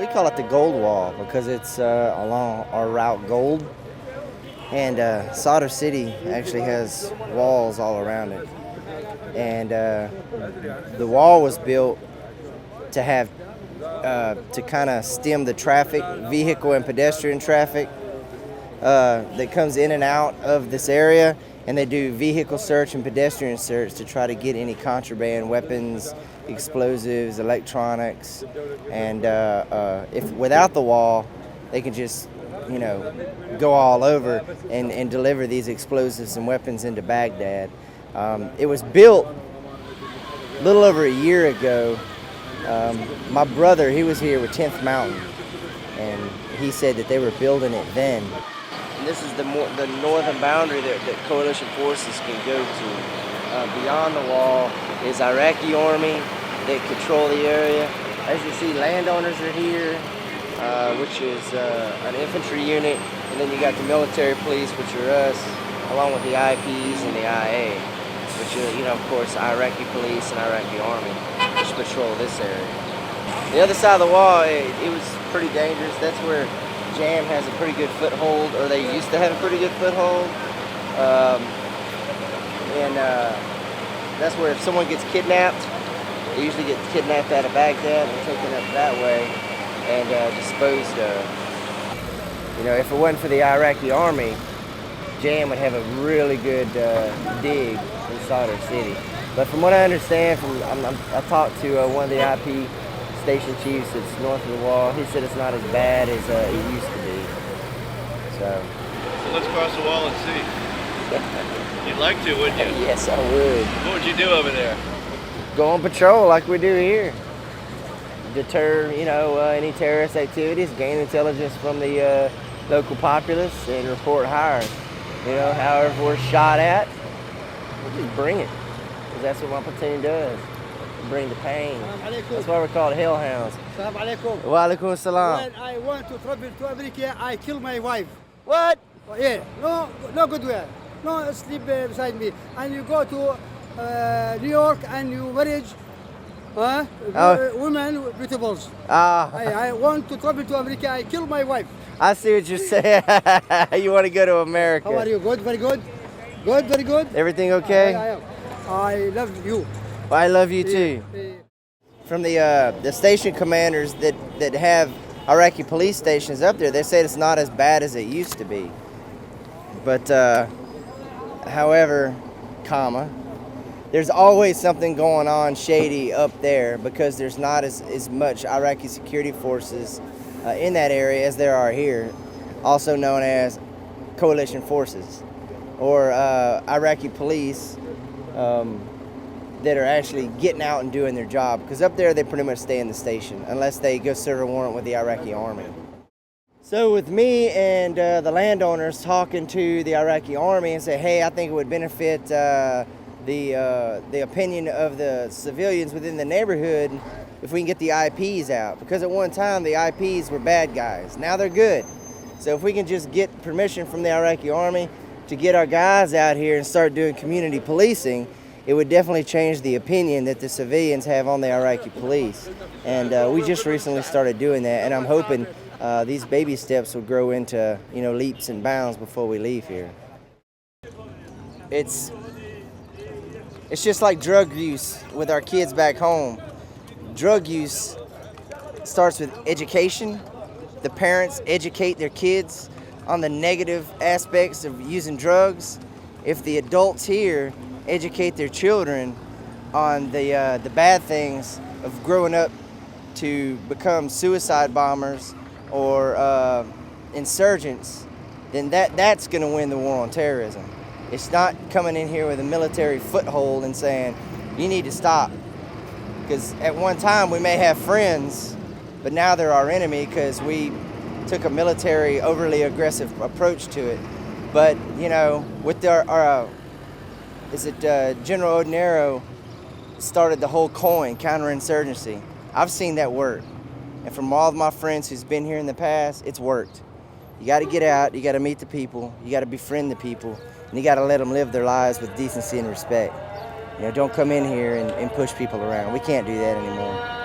We call it the Gold Wall because it's along our route Gold. And Sadr City actually has walls all around it. And the wall was built to have to kind of stem the traffic, vehicle and pedestrian traffic that comes in and out of this area. And they do vehicle search and pedestrian search to try to get any contraband, weapons, explosives, electronics. And if without the wall, they can just, go all over and deliver these explosives and weapons into Baghdad. It was built a little over a year ago. My brother, he was here with 10th Mountain, and he said that they were building it then. And this is the northern boundary that coalition forces can go to. Beyond the wall is Iraqi Army that control the area. As you see, landowners are here, which is an infantry unit, and then you got the military police, which are us, along with the IPs and the IA, which are, of course, Iraqi Police and Iraqi Army, which patrol this area. The other side of the wall, it was pretty dangerous. That's where Jam has a pretty good foothold, or they used to have a pretty good foothold. That's where if someone gets kidnapped, they usually get kidnapped out of Baghdad and taken up that way and disposed of. If it wasn't for the Iraqi Army, Jam would have a really good dig in Sadr City. But from what I understand, I talked to one of the IP station chiefs that's north of the wall. He said it's not as bad as it used to be. So let's cross the wall and see. You'd like to, wouldn't you? Yes, I would. What would you do over there? Go on patrol like we do here. Deter, any terrorist activities, gain intelligence from the local populace, and report higher. However we're shot at, we'll just bring it. Because that's what my platoon does. Bring the pain. That's why we're called hellhounds. Assalamu alaikum. Wa alaikum assalam. When I want to travel to America, I kill my wife. What? Yeah, no good way. No sleep beside me. And you go to New York and you marriage women beautifuls. I want to travel to America, I kill my wife. I see what you're saying. You want to go to America. How are you? Good, very good. Good, very good. Everything okay? I love you. Well, I love you too. From the station commanders that have Iraqi police stations up there, they say it's not as bad as it used to be. But, however, there's always something going on shady up there because there's not as much Iraqi security forces in that area as there are here, also known as coalition forces or Iraqi police that are actually getting out and doing their job, because up there they pretty much stay in the station unless they go serve a warrant with the Iraqi Army. So with me and the landowners talking to the Iraqi Army and say, hey, I think it would benefit the opinion of the civilians within the neighborhood if we can get the IPs out, because at one time the IPs were bad guys. Now they're good. So if we can just get permission from the Iraqi Army to get our guys out here and start doing community policing, it would definitely change the opinion that the civilians have on the Iraqi police. And we just recently started doing that, and I'm hoping these baby steps will grow into, leaps and bounds before we leave here. It's just like drug use with our kids back home. Drug use starts with education. The parents educate their kids on the negative aspects of using drugs. If the adults here educate their children on the bad things of growing up to become suicide bombers or insurgents, then that's going to win the war on terrorism. It's not coming in here with a military foothold and saying, you need to stop. Because at one time we may have friends, but now they're our enemy because we took a military, overly aggressive approach to it. But, with our General Odinero started the whole coin, counterinsurgency. I've seen that work. And from all of my friends who's been here in the past, it's worked. You got to get out, you got to meet the people, you got to befriend the people, and you got to let them live their lives with decency and respect. Don't come in here and push people around. We can't do that anymore.